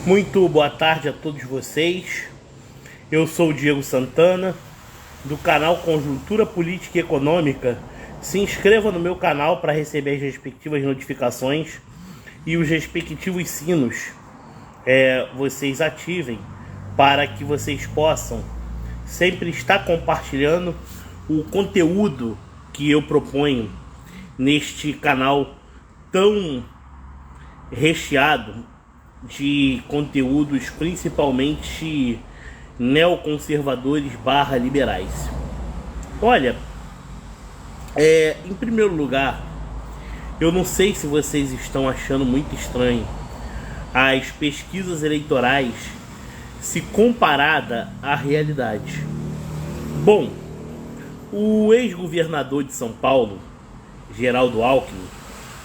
Muito boa tarde a todos vocês. Eu sou o Diego Santana, do canal Conjuntura Política e Econômica. Se inscreva no meu canal para receber as respectivas notificações e os respectivos sinos vocês ativem para que vocês possam sempre estar compartilhando o conteúdo que eu proponho neste canal tão recheado de conteúdos principalmente neoconservadores / liberais. Olha, em primeiro lugar, eu não sei se vocês estão achando muito estranho as pesquisas eleitorais se comparada à realidade. Bom, o ex-governador de São Paulo, Geraldo Alckmin,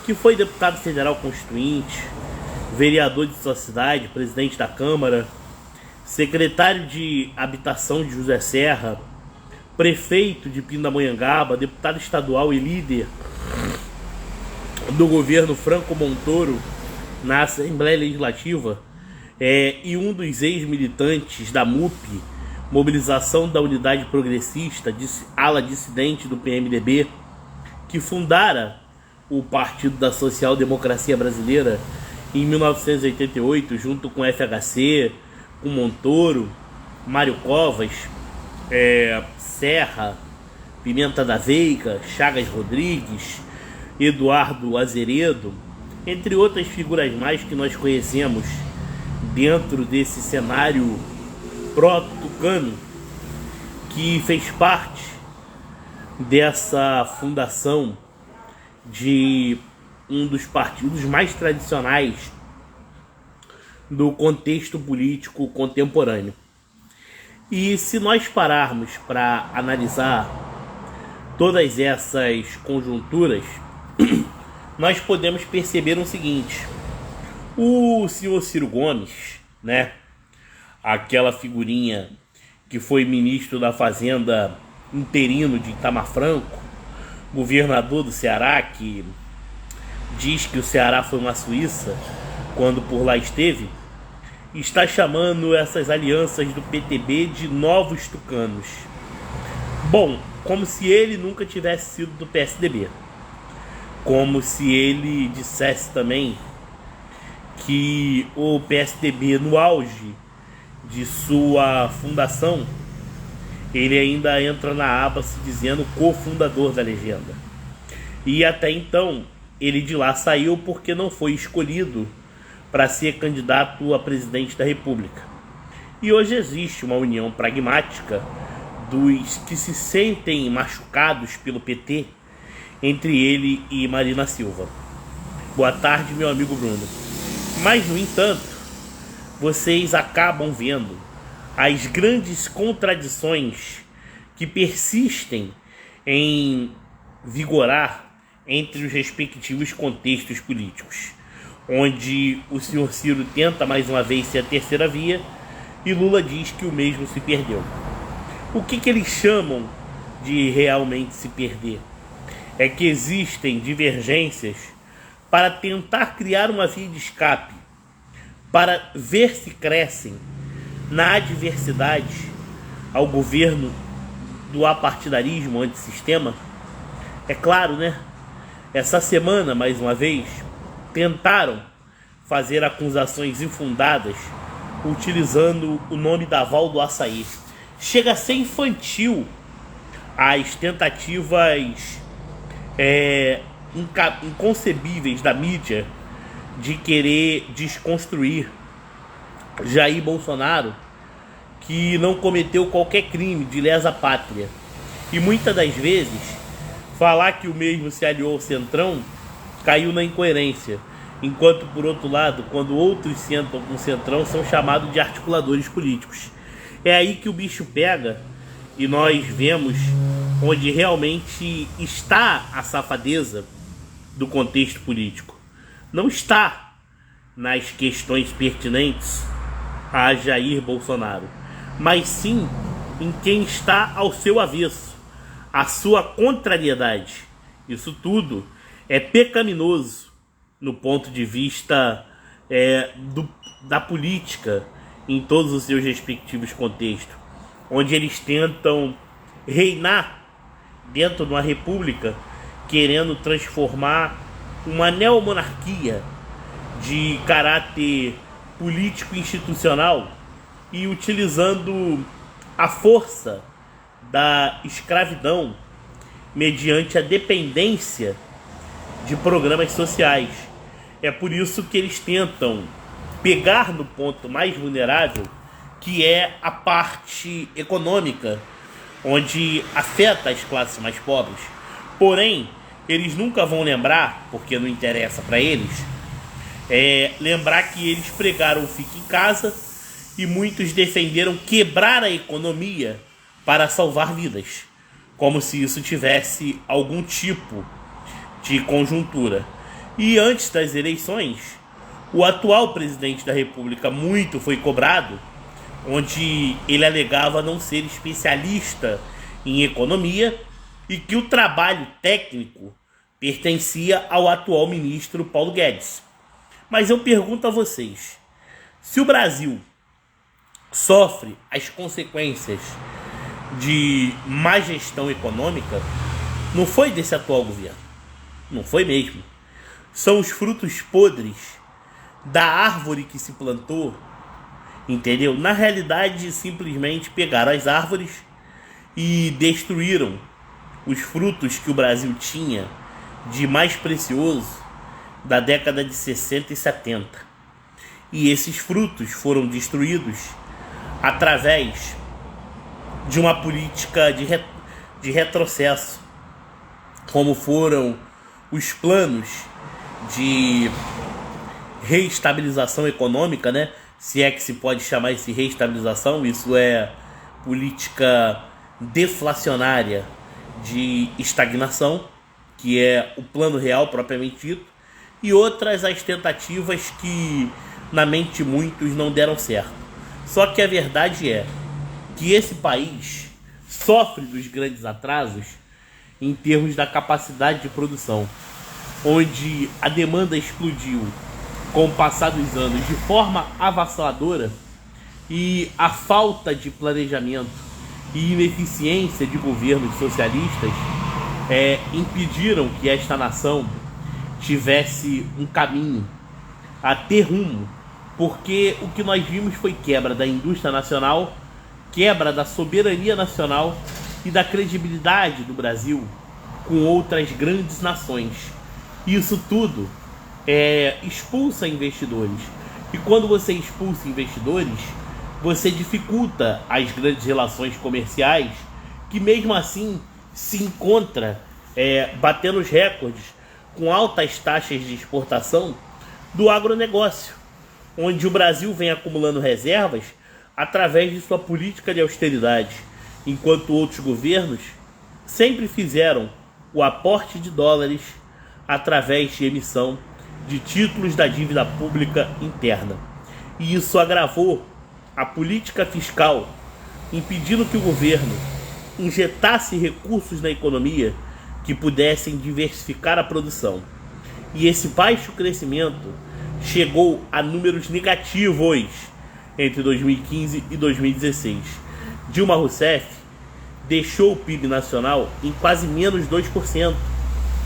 que foi deputado federal constituinte, vereador de sua cidade, presidente da Câmara, secretário de Habitação de José Serra, prefeito de Pindamonhangaba, deputado estadual e líder do governo Franco Montoro na Assembleia Legislativa, e um dos ex-militantes da MUP, Mobilização da Unidade Progressista, ala dissidente do PMDB, que fundara o Partido da Social Democracia Brasileira em 1988, junto com FHC, com Montoro, Mário Covas, Serra, Pimenta da Veiga, Chagas Rodrigues, Eduardo Azeredo, entre outras figuras mais que nós conhecemos dentro desse cenário pró-tucano, que fez parte dessa fundação de um dos partidos mais tradicionais do contexto político contemporâneo. E se nós pararmos para analisar todas essas conjunturas, nós podemos perceber o seguinte: o senhor Ciro Gomes, aquela figurinha que foi ministro da Fazenda interino de Itamar Franco, governador do Ceará, que diz que o Ceará foi uma Suíça quando por lá esteve, está chamando essas alianças do PTB de novos tucanos. Bom, como se ele nunca tivesse sido do PSDB. Como se ele dissesse também que o PSDB, no auge de sua fundação, ele ainda entra na aba se dizendo cofundador da legenda. E até então, ele de lá saiu porque não foi escolhido para ser candidato a presidente da República. E hoje existe uma união pragmática dos que se sentem machucados pelo PT entre ele e Marina Silva. Boa tarde, meu amigo Bruno. Mas, no entanto, vocês acabam vendo as grandes contradições que persistem em vigorar entre os respectivos contextos políticos, onde o senhor Ciro tenta mais uma vez ser a terceira via e Lula diz que o mesmo se perdeu. O que eles chamam de realmente se perder? É que existem divergências para tentar criar uma via de escape, para ver se crescem na adversidade ao governo do apartidarismo antissistema. É claro, essa semana, mais uma vez, tentaram fazer acusações infundadas utilizando o nome da Val do Açaí. Chega a ser infantil as tentativas inconcebíveis da mídia de querer desconstruir Jair Bolsonaro, que não cometeu qualquer crime de lesa pátria. E muitas das vezes, falar que o mesmo se aliou ao Centrão caiu na incoerência, enquanto, por outro lado, quando outros sentam com o Centrão, são chamados de articuladores políticos. É aí que o bicho pega e nós vemos onde realmente está a safadeza do contexto político. Não está nas questões pertinentes a Jair Bolsonaro, mas sim em quem está ao seu avesso, a sua contrariedade. Isso tudo é pecaminoso no ponto de vista da política em todos os seus respectivos contextos, onde eles tentam reinar dentro de uma república, querendo transformar uma neomonarquia de caráter político institucional e utilizando a força da escravidão mediante a dependência de programas sociais. É por isso que eles tentam pegar no ponto mais vulnerável, que é a parte econômica, onde afeta as classes mais pobres. Porém, eles nunca vão lembrar, porque não interessa para eles, lembrar que eles pregaram o fique em casa e muitos defenderam quebrar a economia para salvar vidas, como se isso tivesse algum tipo de conjuntura. E antes das eleições, o atual presidente da República muito foi cobrado, onde ele alegava não ser especialista em economia e que o trabalho técnico pertencia ao atual ministro Paulo Guedes. Mas eu pergunto a vocês, se o Brasil sofre as consequências de má gestão econômica, não foi desse atual governo, não foi mesmo. São os frutos podres da árvore que se plantou, entendeu? Na realidade, simplesmente pegaram as árvores e destruíram os frutos que o Brasil tinha de mais precioso da década de 60 e 70. E esses frutos foram destruídos através de uma política de retrocesso, como foram os planos de reestabilização econômica, né? Se é que se pode chamar isso de reestabilização, isso é política deflacionária de estagnação, que é o plano real propriamente dito, e outras as tentativas que na mente de muitos não deram certo. Só que a verdade é que esse país sofre dos grandes atrasos em termos da capacidade de produção, onde a demanda explodiu com o passar dos anos de forma avassaladora e a falta de planejamento e ineficiência de governos socialistas impediram que esta nação tivesse um caminho a ter rumo, porque o que nós vimos foi quebra da indústria nacional, quebra da soberania nacional e da credibilidade do Brasil com outras grandes nações. Isso tudo expulsa investidores. E quando você expulsa investidores, você dificulta as grandes relações comerciais, que mesmo assim se encontra batendo os recordes com altas taxas de exportação do agronegócio, onde o Brasil vem acumulando reservas através de sua política de austeridade, enquanto outros governos sempre fizeram o aporte de dólares através de emissão de títulos da dívida pública interna. E isso agravou a política fiscal, impedindo que o governo injetasse recursos na economia que pudessem diversificar a produção. E esse baixo crescimento chegou a números negativos entre 2015 e 2016. Dilma Rousseff deixou o PIB nacional em quase menos 2%,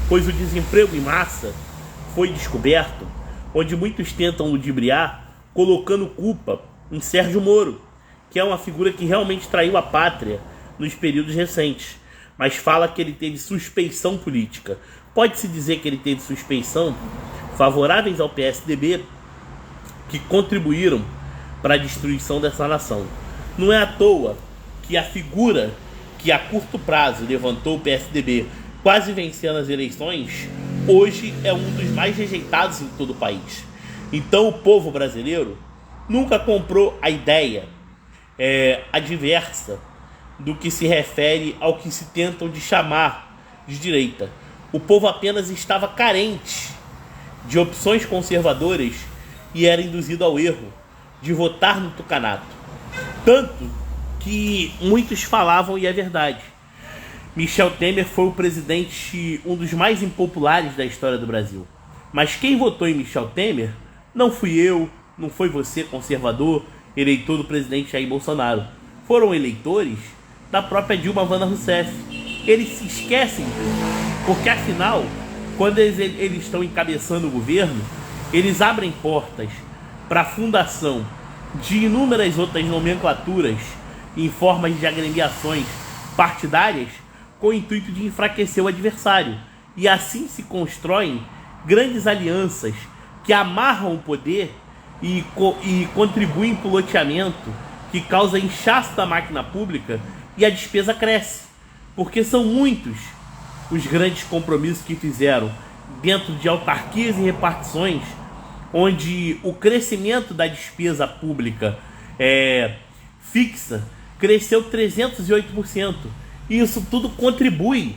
pois o desemprego em massa foi descoberto, onde muitos tentam ludibriar colocando culpa em Sérgio Moro, que é uma figura que realmente traiu a pátria nos períodos recentes, mas fala que ele teve suspeição política. Pode-se dizer que ele teve suspeição favoráveis ao PSDB, que contribuíram para a destruição dessa nação. Não é à toa que a figura que a curto prazo levantou o PSDB, quase vencendo as eleições, hoje é um dos mais rejeitados em todo o país. Então o povo brasileiro nunca comprou a ideia adversa do que se refere ao que se tentam de chamar de direita. O povo apenas estava carente de opções conservadoras e era induzido ao erro de votar no tucanato. Tanto que muitos falavam, e é verdade, Michel Temer foi o presidente, um dos mais impopulares da história do Brasil. Mas quem votou em Michel Temer não fui eu, não foi você, conservador, eleitor do presidente Jair Bolsonaro. Foram eleitores da própria Dilma Wanda Rousseff. Eles se esquecem disso, porque afinal, quando eles estão encabeçando o governo, eles abrem portas para a fundação de inúmeras outras nomenclaturas em formas de agremiações partidárias com o intuito de enfraquecer o adversário. E assim se constroem grandes alianças que amarram o poder e contribuem para o loteamento, que causa inchaço da máquina pública e a despesa cresce. Porque são muitos os grandes compromissos que fizeram dentro de autarquias e repartições, onde o crescimento da despesa pública fixa cresceu 308%. E isso tudo contribui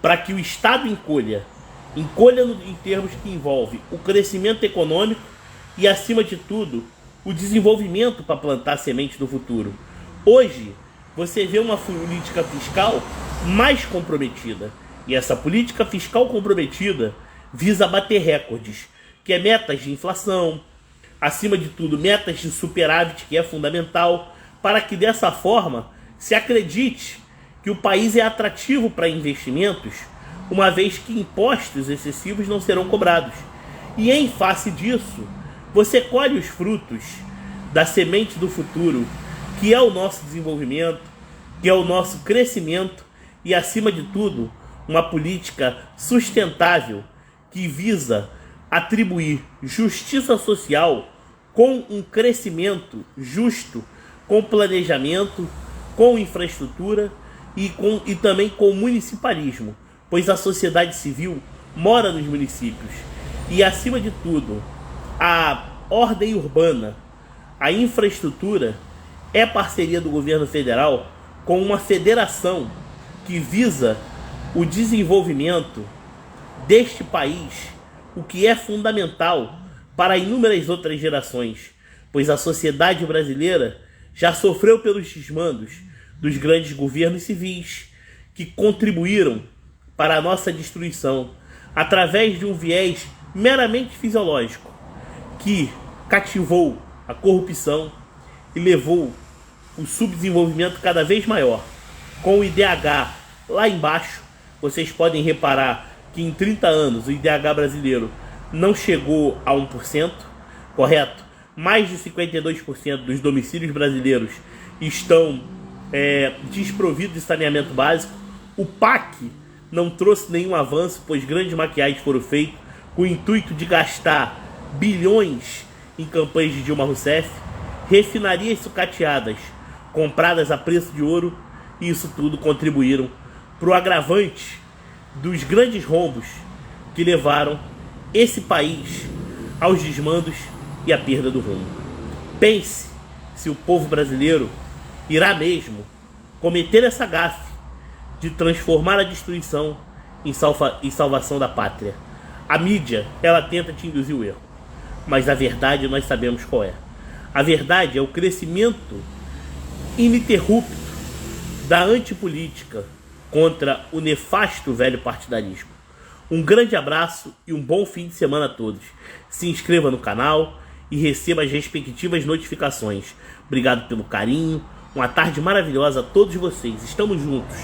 para que o Estado encolha em termos que envolve o crescimento econômico e, acima de tudo, o desenvolvimento para plantar semente do futuro. Hoje, você vê uma política fiscal mais comprometida. E essa política fiscal comprometida visa bater recordes, que é metas de inflação, acima de tudo, metas de superávit, que é fundamental, para que dessa forma se acredite que o país é atrativo para investimentos, uma vez que impostos excessivos não serão cobrados. E em face disso, você colhe os frutos da semente do futuro, que é o nosso desenvolvimento, que é o nosso crescimento e, acima de tudo, uma política sustentável que visa atribuir justiça social com um crescimento justo, com planejamento, com infraestrutura e também com municipalismo, pois a sociedade civil mora nos municípios. E, acima de tudo, a ordem urbana, a infraestrutura é parceria do governo federal com uma federação que visa o desenvolvimento deste país, o que é fundamental para inúmeras outras gerações, pois a sociedade brasileira já sofreu pelos desmandos dos grandes governos civis que contribuíram para a nossa destruição através de um viés meramente fisiológico que cativou a corrupção e levou o subdesenvolvimento cada vez maior. Com o IDH lá embaixo, vocês podem reparar que em 30 anos o IDH brasileiro não chegou a 1%, correto? Mais de 52% dos domicílios brasileiros estão desprovidos de saneamento básico. O PAC não trouxe nenhum avanço, pois grandes maquiagens foram feitas com o intuito de gastar bilhões em campanhas de Dilma Rousseff, refinarias sucateadas compradas a preço de ouro, e isso tudo contribuíram para o agravante dos grandes rombos que levaram esse país aos desmandos e à perda do rumo. Pense se o povo brasileiro irá mesmo cometer essa gafe de transformar a destruição em salvação da pátria. A mídia, ela tenta te induzir o erro, mas a verdade nós sabemos qual é. A verdade é o crescimento ininterrupto da antipolítica contra o nefasto velho partidarismo. Um grande abraço e um bom fim de semana a todos. Se inscreva no canal e receba as respectivas notificações. Obrigado pelo carinho. Uma tarde maravilhosa a todos vocês. Estamos juntos.